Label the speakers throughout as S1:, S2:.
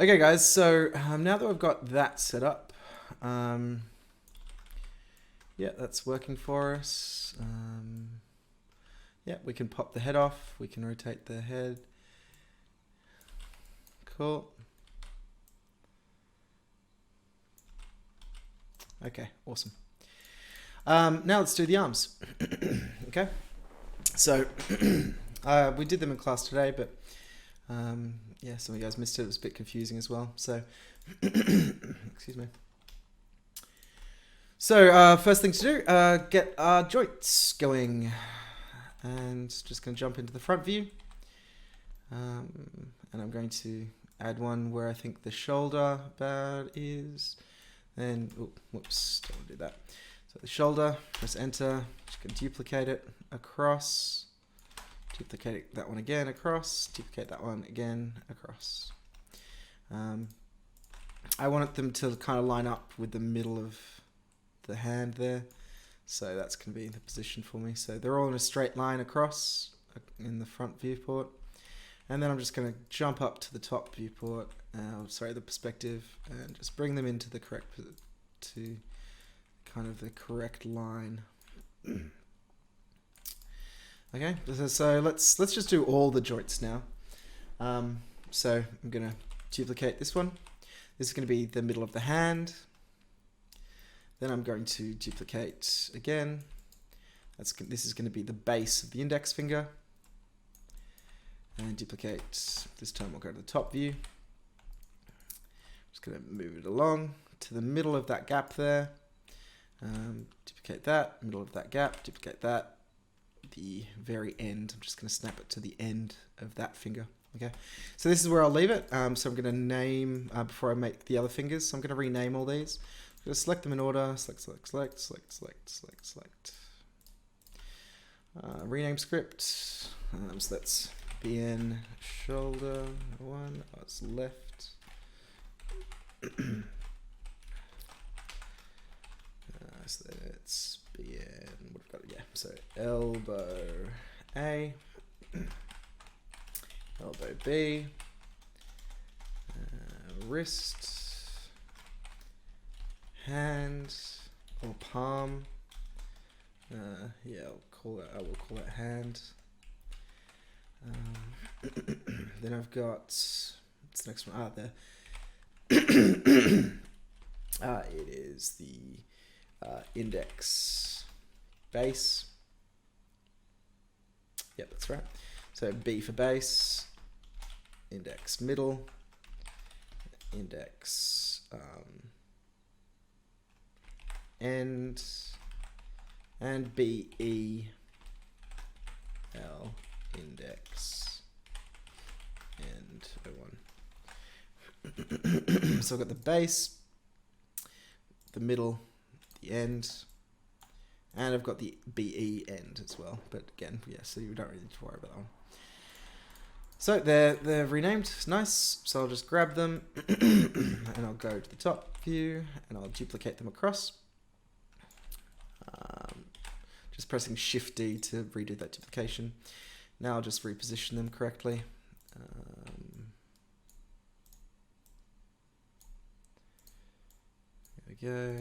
S1: Okay, guys, so now that we've got that set up, yeah, that's working for us. Yeah, we can pop the head off. We can rotate the head. Cool. Okay, awesome. Now let's do the arms. Okay, so we did them in class today, but yeah, some of you guys missed it. It was a bit confusing as well. So, excuse me. So first thing to do, get our joints going, and just going to jump into the front view, and I'm going to add one where I think the shoulder pad is. Then, oh, whoops, don't do that. So the shoulder, press enter, just going to duplicate it across, duplicate that one again across, duplicate that one again across. I want them to kind of line up with the middle of the hand there, so that's going to be the position for me. So they're all in a straight line across in the front viewport, and then I'm just going to jump up to the top viewport, the perspective, and just bring them into the correct, to kind of the correct line. Okay, so let's just do all the joints now. So I'm going to duplicate this one. This is going to be the middle of the hand. Then I'm going to duplicate again. This is going to be the base of the index finger. And duplicate. This time we'll go to the top view. Just going to move it along to the middle of that gap there. Duplicate that, middle of that gap, duplicate that. The very end, I'm just going to snap it to the end of that finger. Okay, so this is where I'll leave it. So I'm going to name, before I make the other fingers, so I'm going to rename all these. I'm going to select them in order, select. Rename script, so that's BN shoulder 1, that's left. So that's BN, what have I got? Yeah, so elbow A, elbow B, wrist, hand or palm. Yeah, I will call it hand. Then I've got, what's the next one? There. It is the index base. Yep, that's right. So B for base, index middle, index end, and BE L index and O1. So I've got the base, the middle, the end, and I've got the BE end as well. But again, yeah, so you don't really need to worry about that one. So they're renamed, nice. So I'll just grab them and I'll go to the top view and I'll duplicate them across. Just pressing Shift D to redo that duplication. Now I'll just reposition them correctly. There we go.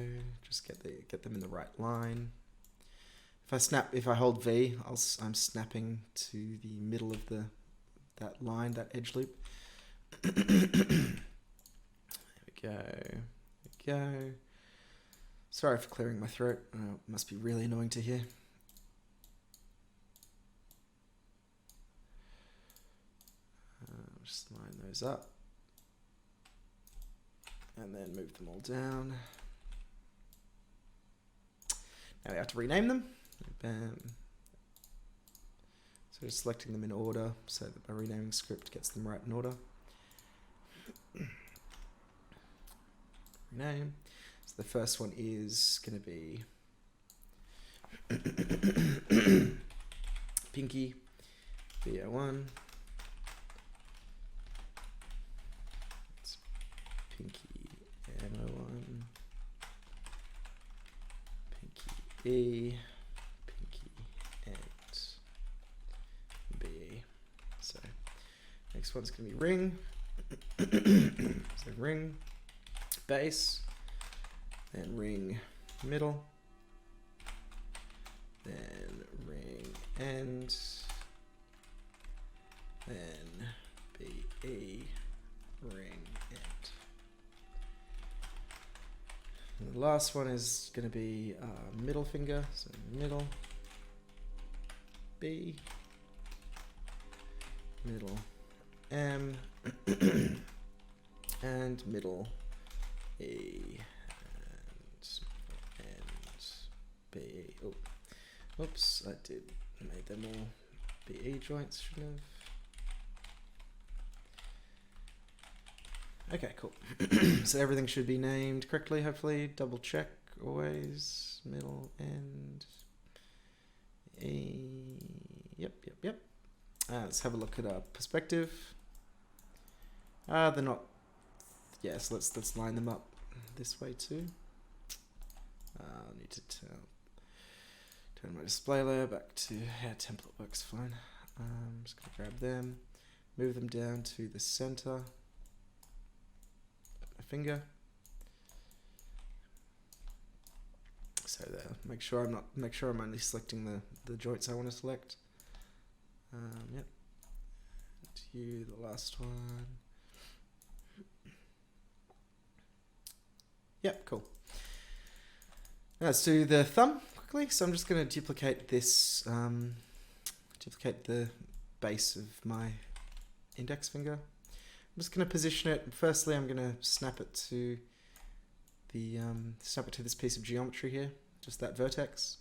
S1: Just get them in the right line. If I hold V, I'm snapping to the middle of that line, that edge loop. There we go. There we go. Sorry for clearing my throat. It must be really annoying to hear. Just line those up. And then move them all down. Now we have to rename them. Bam. So just selecting them in order so that my renaming script gets them right in order. Rename. So the first one is going to be Pinky VO1. It's Pinky MO1. Pinky E. B. So next one's going to be ring. ring, base, then ring, middle, then ring, end, then BE, ring, end. And the last one is going to be middle finger, so middle, B, middle, M, and middle, E, and B. Oh, oops, I made them all BE joints, shouldn't have. Okay, cool. So everything should be named correctly, hopefully. Double check always. Middle, end, E. Yep. Let's have a look at perspective. They're not. Yes, let's line them up this way too. I'll need to turn my display layer back to template works fine. I'm just gonna grab them, move them down to the center. My finger. So there. Make sure I'm only selecting the joints I want to select. Yep. And you, the last one. Yep, cool. Now let's do the thumb quickly. So I'm just going to duplicate this, duplicate the base of my index finger. I'm just going to position it. Firstly, I'm going to snap it to this piece of geometry here, just that vertex.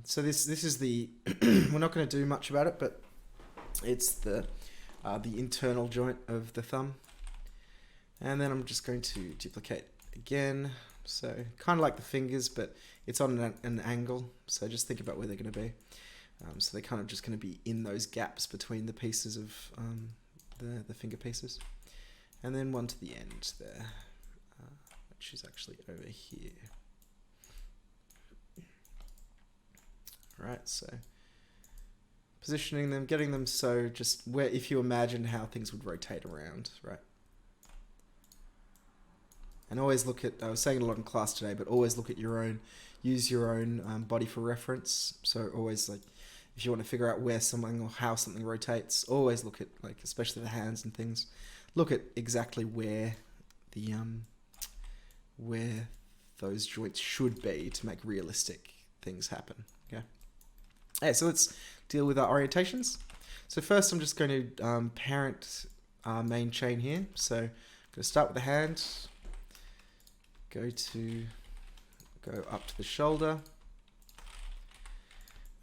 S1: So this is the we're not going to do much about it, but it's the internal joint of the thumb. And then I'm just going to duplicate again, so kind of like the fingers, but it's on an angle, so just think about where they're going to be. So they're kind of just going to be in those gaps between the pieces of the finger pieces. And then one to the end there, which is actually over here. Right, so positioning them, getting them so just where, if you imagine how things would rotate around, right? And always look at, I was saying it a lot in class today, but always look at your own, use your own body for reference. So always, like, if you want to figure out where something or how something rotates, always look at, like, especially the hands and things, look at exactly where the where those joints should be to make realistic things happen. Okay. Okay, so let's deal with our orientations. So first, I'm just going to parent our main chain here. So I'm going to start with the hand. Go up to the shoulder,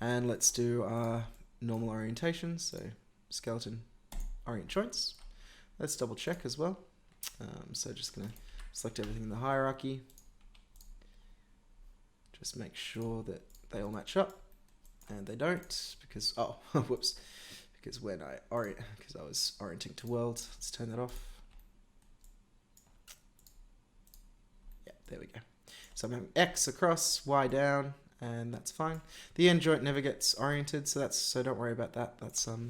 S1: and let's do our normal orientation, so skeleton orient joints. Let's double check as well. So just going to select everything in the hierarchy, just make sure that they all match up, and they don't, because whoops, because when I was orienting to world. Let's turn that off. There we go. So I'm having X across, Y down, and that's fine. The end joint never gets oriented, so don't worry about that. That's not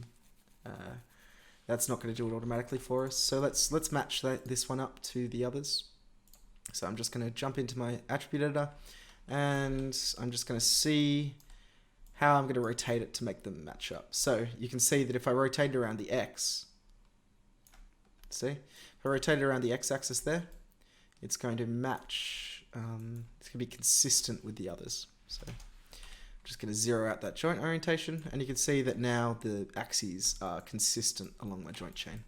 S1: going to do it automatically for us. So let's match this one up to the others. So I'm just going to jump into my attribute editor, and I'm just going to see how I'm going to rotate it to make them match up. So you can see that if I rotate it around the X, see, if I rotate it around the X axis there, it's going to match, it's going to be consistent with the others. So I'm just going to zero out that joint orientation, and you can see that now the axes are consistent along my joint chain.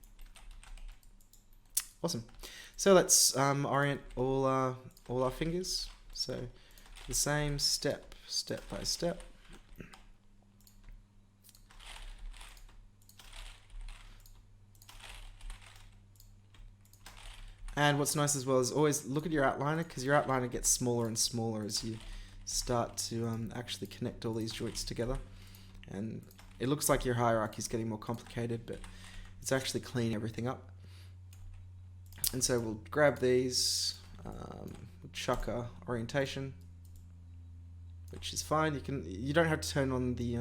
S1: Awesome. So let's orient all our fingers. So the same step by step. And what's nice as well is always look at your outliner, because your outliner gets smaller and smaller as you start to actually connect all these joints together. And it looks like your hierarchy is getting more complicated, but it's actually cleaning everything up. And so we'll grab these, chuck our orientation, which is fine. You don't have to turn on the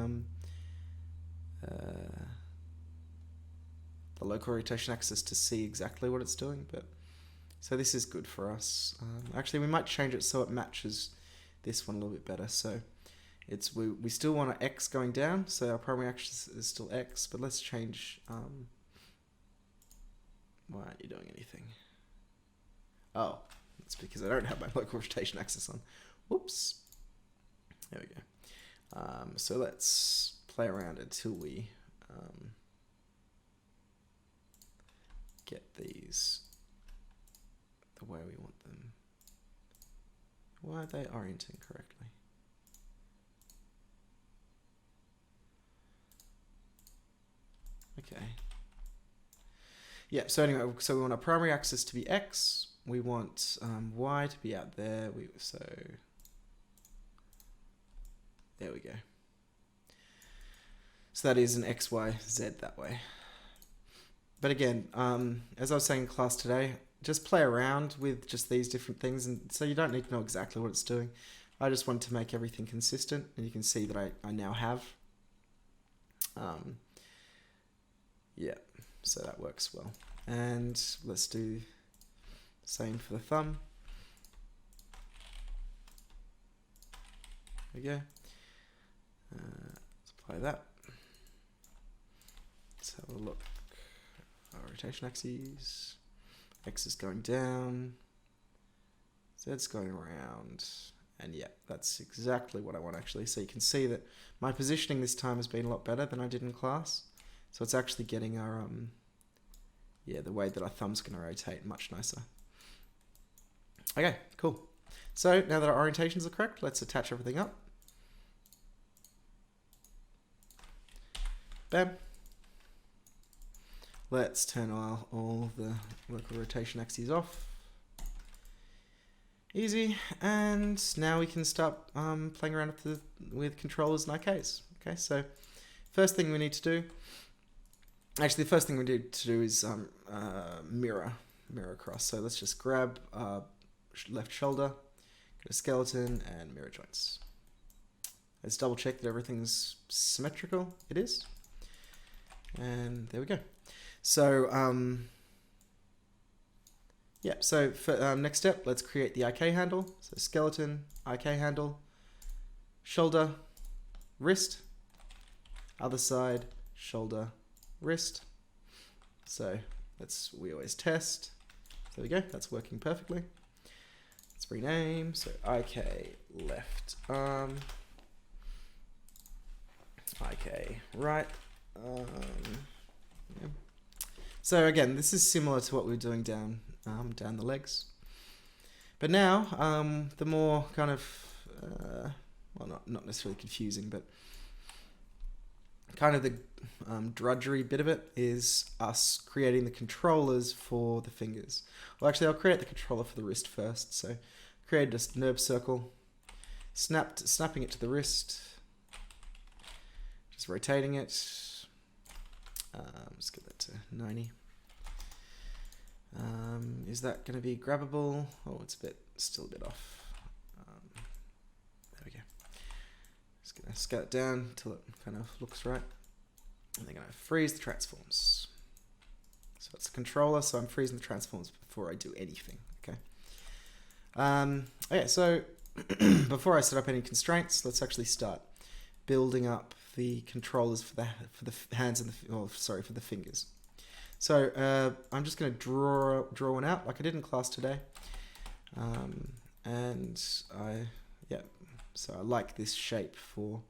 S1: local orientation axis to see exactly what it's doing, but So this is good for us. Actually, we might change it so it matches this one a little bit better. So it's we still want our X going down, so our primary axis is still X, but let's change. Why aren't you doing anything? Oh, it's because I don't have my local rotation axis on. Whoops. There we go. So let's play around until we get these the way we want them. Why are they orienting correctly? Okay. Yeah, so anyway, so we want our primary axis to be X. We want Y to be out there. So there we go. So that is an X, Y, Z that way. But again, as I was saying in class today, just play around with just these different things, and so you don't need to know exactly what it's doing. I just want to make everything consistent, and you can see that I now have. Yeah, so that works well. And let's do the same for the thumb. There we go. Let's apply that. Let's have a look. Our rotation axes. X is going down. Z's going around. And yeah, that's exactly what I want actually. So you can see that my positioning this time has been a lot better than I did in class. So it's actually getting our, the way that our thumb's going to rotate much nicer. Okay, cool. So now that our orientations are correct, let's attach everything up. Bam. Let's turn all the local rotation axes off. Easy. And now we can start playing around with controllers and IKs. Okay, so first thing we need to do, actually the first thing we need to do is mirror across. So let's just grab left shoulder, go to skeleton and mirror joints. Let's double check that everything's symmetrical. It is. And there we go. So, so for next step, let's create the IK handle. So skeleton, IK handle, shoulder, wrist, other side, shoulder, wrist. So we always test. There we go, that's working perfectly. Let's rename, so IK left arm, IK right arm. Yeah. So again, this is similar to what we were doing down the legs. But now, the more kind of, well, not necessarily confusing, but kind of the drudgery bit of it is us creating the controllers for the fingers. Well, actually, I'll create the controller for the wrist first. So create a nerve circle, snapping it to the wrist, just rotating it. Let's get that to 90. Is that going to be grabbable? Oh, it's still a bit off. There we go. Just going to scale it down until it kind of looks right. And they're going to freeze the transforms. So it's a controller, so I'm freezing the transforms before I do anything. Okay. Okay, so before I set up any constraints, let's actually start building up the controllers for the hands and for the fingers. So I'm just going to draw one out like I did in class today, and so I like this shape for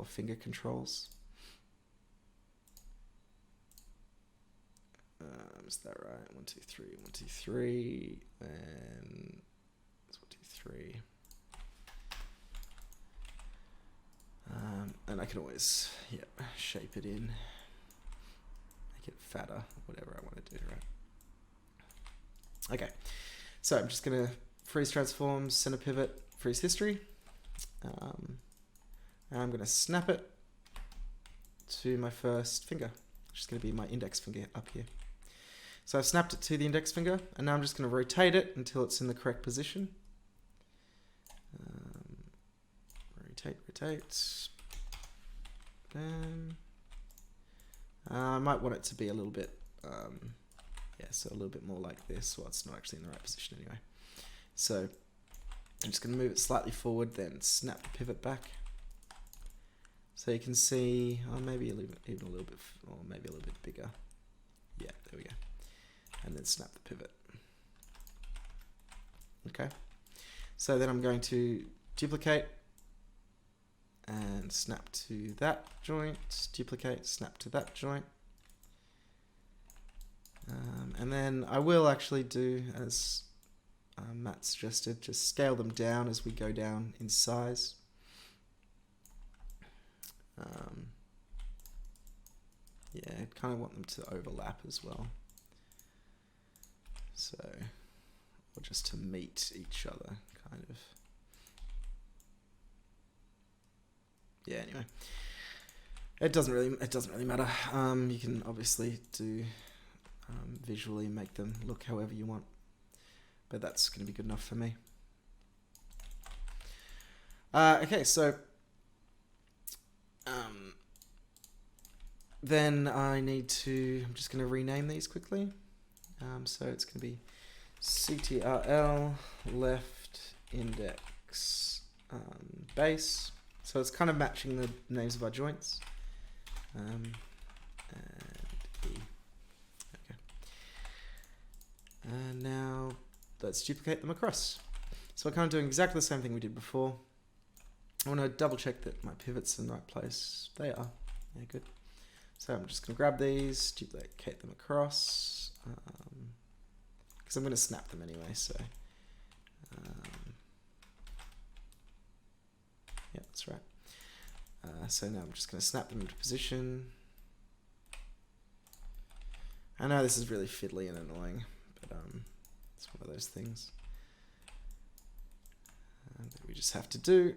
S1: finger controls. Is that right? 1, 2, 3, 1, 2, 3, and 1, 2, 3. And I can always, shape it in, make it fatter, whatever I want to do, right? Okay, so I'm just going to freeze transforms, center pivot, freeze history. And I'm going to snap it to my first finger, which is going to be my index finger up here. So I've snapped it to the index finger, and now I'm just going to rotate it until it's in the correct position. Rotate. Bam. I might want it to be a little bit Yeah, so a little bit more like this. Well, it's not actually in the right position anyway. So I'm just going to move it slightly forward, then snap the pivot back. So you can see, oh, maybe even a little bit, or maybe a little bit bigger. Yeah, there we go. And then snap the pivot. Okay. So then I'm going to duplicate and snap to that joint, duplicate, snap to that joint. And then I will actually do, as Matt suggested, just scale them down as we go down in size. Yeah, I kind of want them to overlap as well. So, or just to meet each other, kind of. Yeah, anyway. It doesn't really matter. You can obviously do visually make them look however you want, but that's going to be good enough for me. Okay, so then I'm just going to rename these quickly. So it's going to be CTRL left index base. So it's kind of matching the names of our joints. And E. Okay. And now let's duplicate them across. So we're kind of doing exactly the same thing we did before. I want to double check that my pivot's in the right place. They are. Yeah, good. So I'm just going to grab these, duplicate them across, because I'm going to snap them anyway. So yeah, that's right. So now I'm just going to snap them into position. I know this is really fiddly and annoying, but it's one of those things that we just have to do.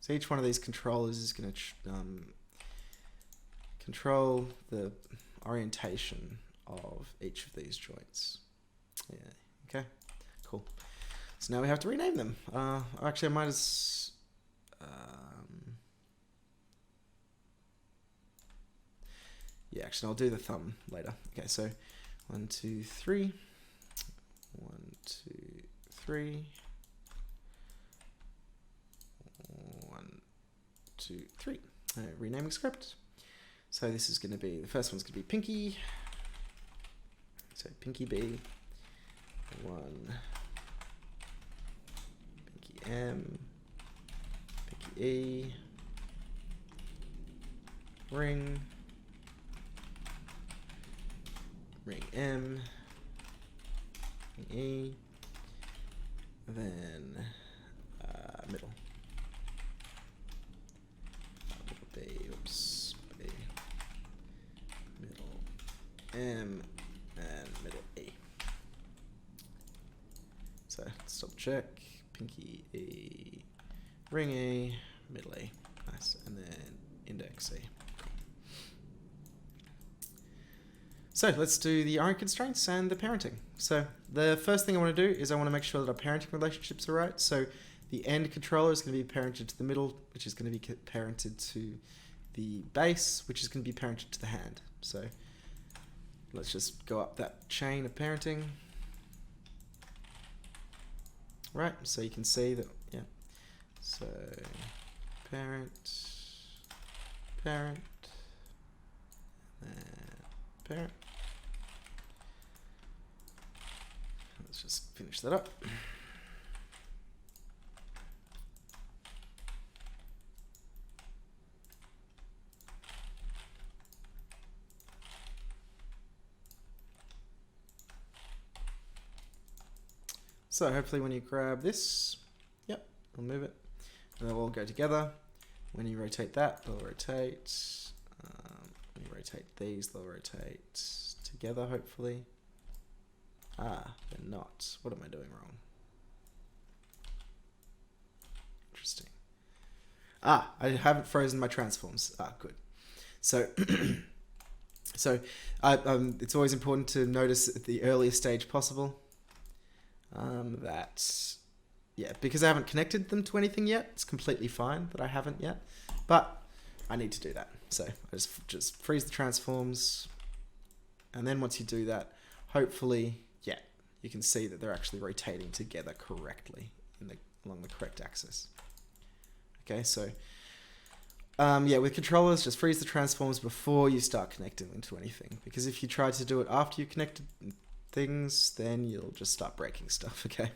S1: So each one of these controllers is going to control the orientation of each of these joints. Yeah. Okay. Cool. So now we have to rename them. Actually, I might as yeah. Actually, I'll do the thumb later. Okay. So 1, 2, 3. 1, 2, 3. 1, 2, 3. Renaming script. So this is going to be, the first one's going to be Pinky. So Pinky B. 1. Pinky M. Pinky E. Ring. Ring M. Ring E. Then middle. B, oops, B, middle M, and middle E. So stop check, Pinky E, ring E, middle E, nice, and then index E. Cool. So let's do the iron constraints and the parenting. So the first thing I want to do is I want to make sure that our parenting relationships are right. So the end controller is going to be parented to the middle, which is going to be parented to the base, which is going to be parented to the hand. So let's just go up that chain of parenting. Right, so you can see that, yeah. So parent, parent, and parent. Let's just finish that up. So hopefully when you grab this, yep, we'll move it, and they'll all go together. When you rotate that, they'll rotate. When you rotate these, they'll rotate together, hopefully. Ah, they're not. What am I doing wrong? Interesting. Ah, I haven't frozen my transforms. Ah, good. So, it's always important to notice at the earliest stage possible. Yeah, because I haven't connected them to anything yet, it's completely fine that I haven't yet. But I need to do that. So I just freeze the transforms. And then once you do that, hopefully, yeah, you can see that they're actually rotating together correctly along the correct axis. Okay, so yeah, with controllers, just freeze the transforms before you start connecting them to anything. Because if you try to do it after you connected things, then you'll just start breaking stuff, okay?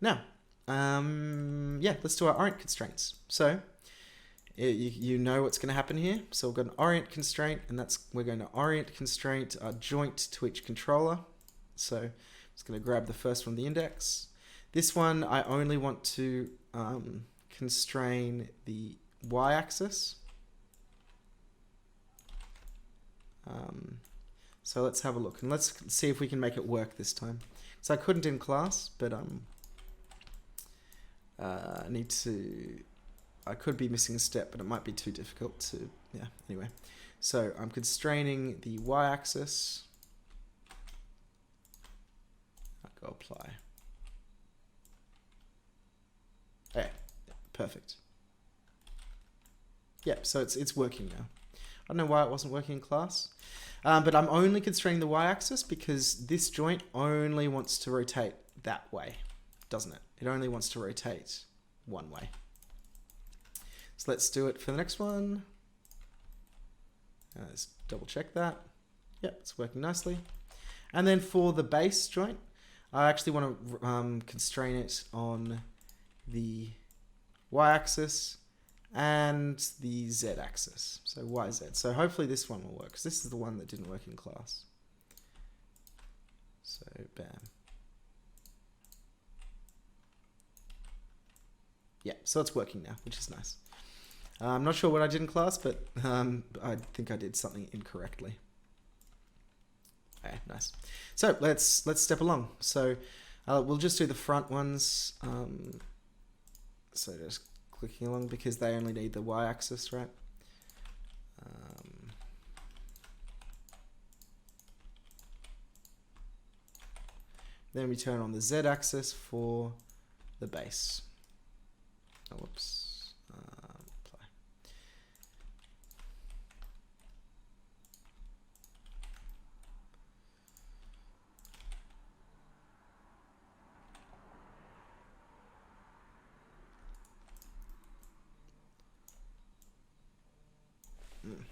S1: Now, yeah, let's do our orient constraints. So, you know what's going to happen here. So we've got an orient constraint, and we're going to orient constraint our joint to each controller. So I'm just going to grab the first one, the index. This one, I only want to constrain the y-axis. So let's have a look, and let's see if we can make it work this time. So I couldn't in class, but I could be missing a step, but it might be too difficult to, yeah, anyway. So I'm constraining the y-axis. I'll go apply. Okay, perfect. Yeah, so it's working now. I don't know why it wasn't working in class, but I'm only constraining the y-axis because this joint only wants to rotate that way, doesn't it? It only wants to rotate one way. So let's do it for the next one. Let's double check that. Yep, it's working nicely. And then for the base joint, I actually want to constrain it on the y-axis and the z-axis. So YZ. So hopefully this one will work, because this is the one that didn't work in class. So bam. Yeah, so it's working now, which is nice. I'm not sure what I did in class, but I think I did something incorrectly. Okay, nice. So let's step along. So we'll just do the front ones. So just clicking along because they only need the y-axis, right? Then we turn on the z-axis for the base. Oh, whoops. Apply.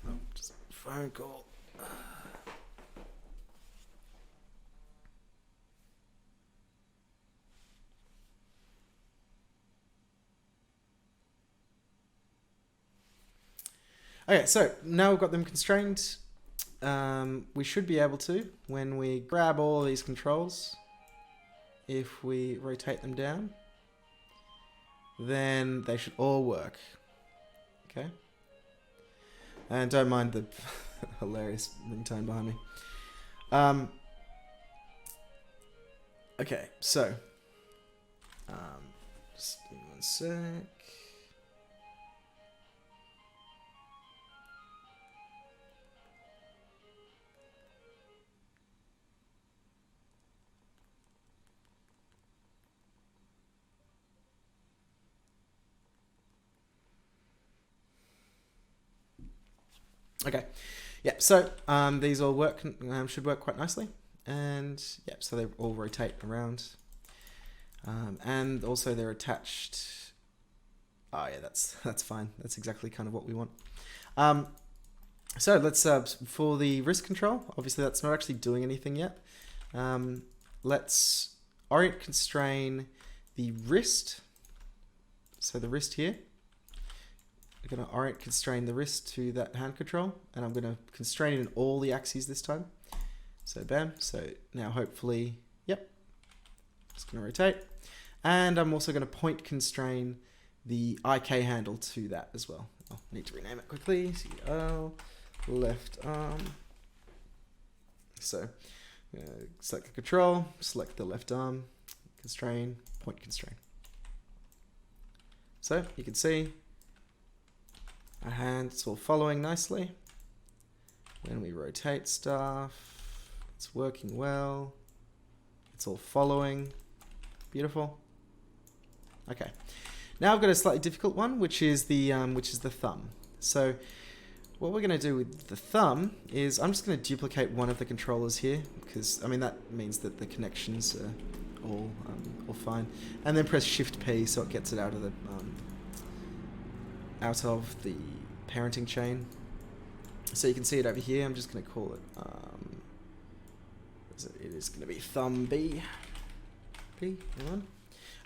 S1: Oh, just a phone call. Okay, so now we've got them constrained. We should be able to, when we grab all these controls, if we rotate them down, then they should all work. Okay? And don't mind the hilarious ringtone behind me. Okay, so just give me 1 sec. Okay, yeah, so these all work, should work quite nicely, and yeah, so they all rotate around, and also they're attached. Oh yeah, that's fine. That's exactly kind of what we want. So let's for the wrist control. Obviously, that's not actually doing anything yet. Let's orient constrain the wrist. So the wrist here. We're going to orient constrain the wrist to that hand control, and I'm going to constrain it in all the axes this time. So bam, so now hopefully, yep, it's going to rotate. And I'm also going to point constrain the IK handle to that as well. I need to rename it quickly. CL, left arm. So select the control, select the left arm, constrain, point constrain. So you can see our hand, it's all following nicely. When we rotate stuff, it's working well. It's all following. Beautiful. Okay. Now I've got a slightly difficult one, which is the thumb. So what we're going to do with the thumb is I'm just going to duplicate one of the controllers here, because I mean that means that the connections are all fine, and then press Shift P so it gets it out of the parenting chain. So you can see it over here. I'm just going to call it. It is going to be thumb B. P1.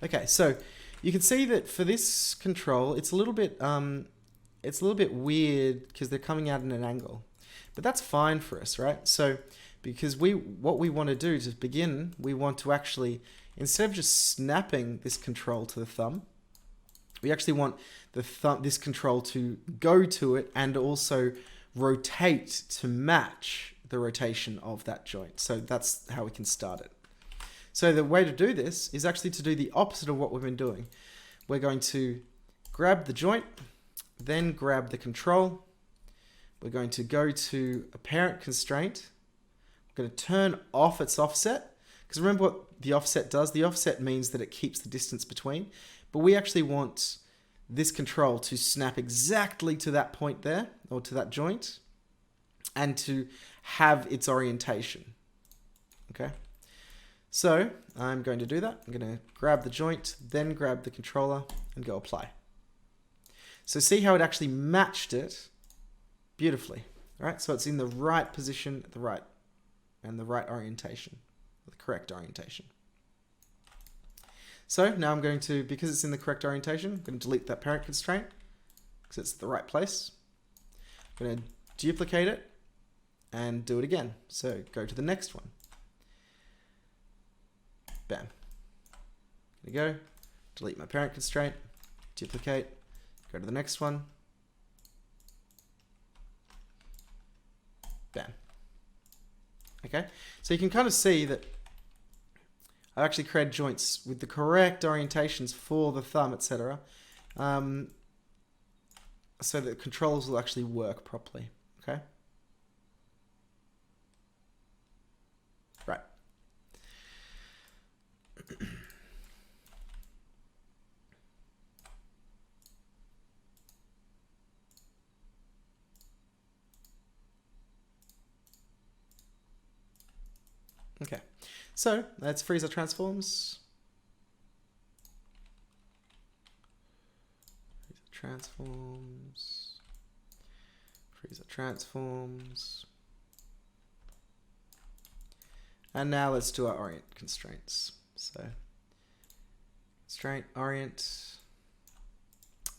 S1: Okay, so you can see that for this control, it's a little bit weird because they're coming out at an angle, but that's fine for us, right? So because what we want to do to begin, we want to actually, instead of just snapping this control to the thumb, we actually want this control to go to it and also rotate to match the rotation of that joint. So that's how we can start it. So the way to do this is actually to do the opposite of what we've been doing. We're going to grab the joint, then grab the control. We're going to go to a parent constraint. We're going to turn off its offset, because remember what the offset does? The offset means that it keeps the distance between, but we actually want this control to snap exactly to that point there, or to that joint, and to have its orientation. Okay? So I'm going to do that. I'm going to grab the joint, then grab the controller and go apply. So see how it actually matched it beautifully. All right, so it's in the right position at the right orientation, the correct orientation. So now I'm going to, because it's in the correct orientation, I'm going to delete that parent constraint because it's the right place. I'm going to duplicate it and do it again. So go to the next one. Bam. There you go. Delete my parent constraint, duplicate, go to the next one. Bam. Okay, so you can kind of see that I've actually created joints with the correct orientations for the thumb, etc. So that the controls will actually work properly. Okay. Right. Okay, so let's freeze our transforms. Freeze our transforms. And now let's do our orient constraints. So constraint orient,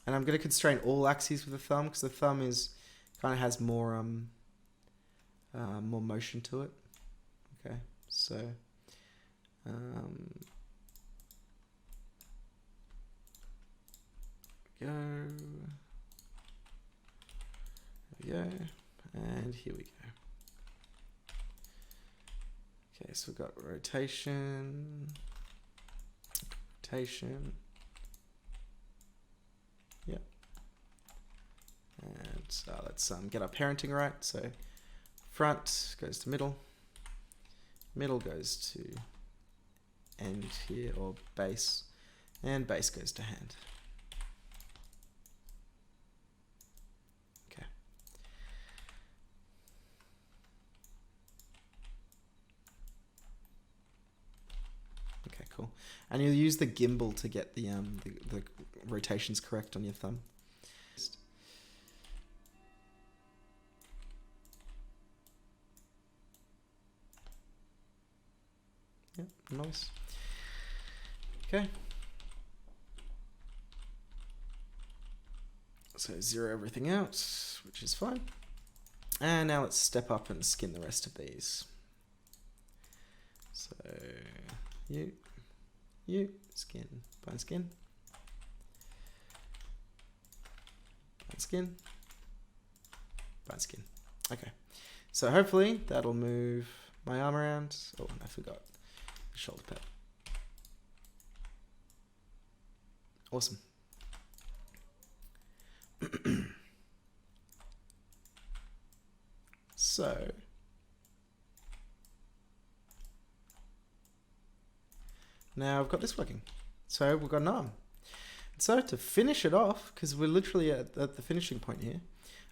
S1: and I'm going to constrain all axes with the thumb because the thumb kind of has more motion to it. Okay, so there we go, and here we go. Okay, so we've got rotation, yep, and let's get our parenting right. So front goes to middle goes to end here, or base, and base goes to hand. Okay. Okay, cool. And you'll use the gimbal to get the rotations correct on your thumb. Yep, nice. Okay. So zero everything out, which is fine. And now let's step up and skin the rest of these. So you, skin, bone skin, bone skin, bone skin. Okay. So hopefully that'll move my arm around. Oh, I forgot. Shoulder pad. Awesome. So now I've got this working. So we've got an arm. So to finish it off, because we're literally at the finishing point here,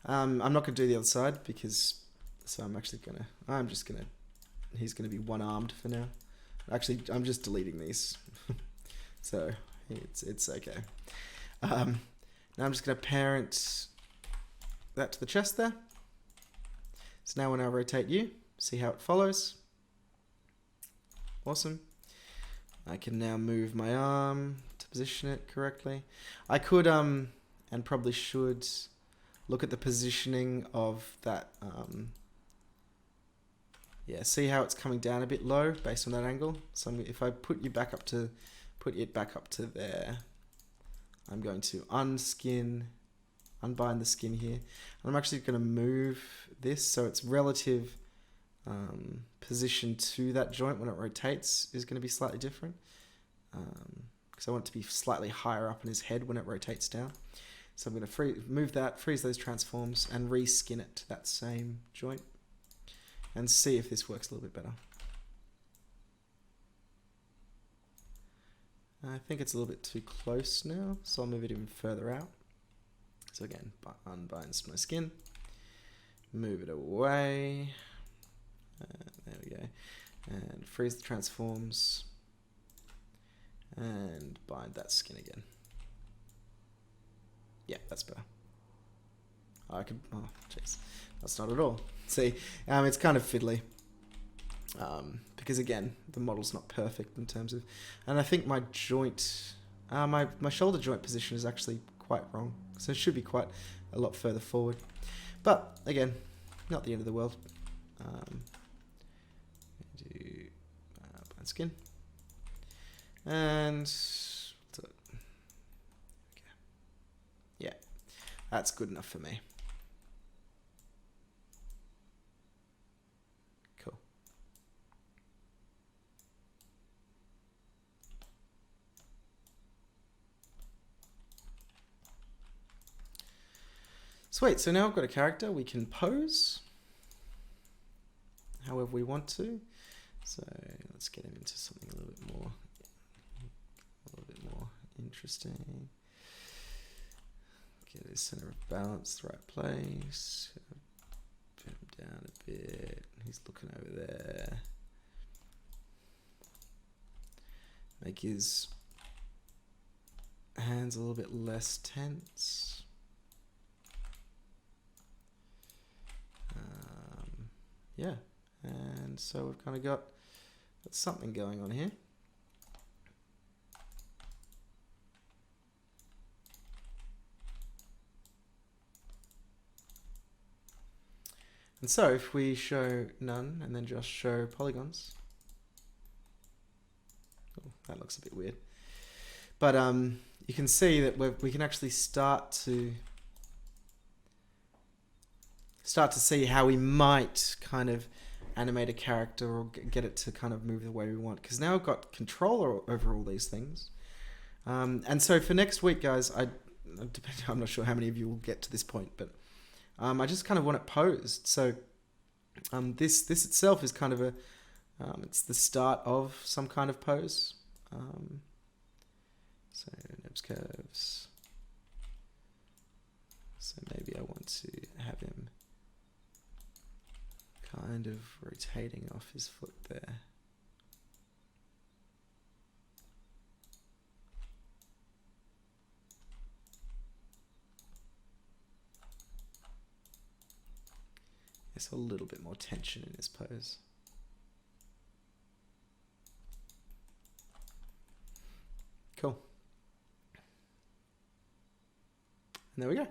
S1: I'm not going to do the other side because, so he's going to be one-armed for now. Actually, I'm just deleting these. So it's okay. Now I'm just going to parent that to the chest there. So now when I rotate you, see how it follows. Awesome. I can now move my arm to position it correctly. I could, and probably should, look at the positioning of that. Yeah, see how it's coming down a bit low based on that angle. So if I put it back up to there, I'm going to unbind the skin here. And I'm actually going to move this so its relative position to that joint when it rotates is going to be slightly different, because I want it to be slightly higher up in his head when it rotates down. So I'm going to move that, freeze those transforms, and reskin it to that same joint, and see if this works a little bit better. I think it's a little bit too close now, so I'll move it even further out. So again, unbinds my skin, move it away. There we go. And freeze the transforms. And bind that skin again. Yeah, that's better. Oh, jeez. That's not at all. See, it's kind of fiddly. Because again, the model's not perfect in terms of... And I think my joint... my shoulder joint position is actually quite wrong. So it should be quite a lot further forward. But, again, not the end of the world. Do bind skin, and yeah, that's good enough for me. Cool. Sweet. So now I've got a character. We can pose however we want to. So let's get him into something a little bit more interesting. Get his center of balance the right place. Put him down a bit. He's looking over there. Make his hands a little bit less tense. Yeah. And so we've kind of got something going on here. And so if we show none and then just show polygons, oh, that looks a bit weird. But you can see that we can actually start to see how we might kind of animate a character or get it to kind of move the way we want, because now I've got control over all these things. And so for next week, guys, I'm not sure how many of you will get to this point, but I just kind of want it posed. So this itself is kind of it's the start of some kind of pose. So nibs curves. So maybe I want to have him kind of rotating off his foot there. There's a little bit more tension in his pose. Cool. And there we go.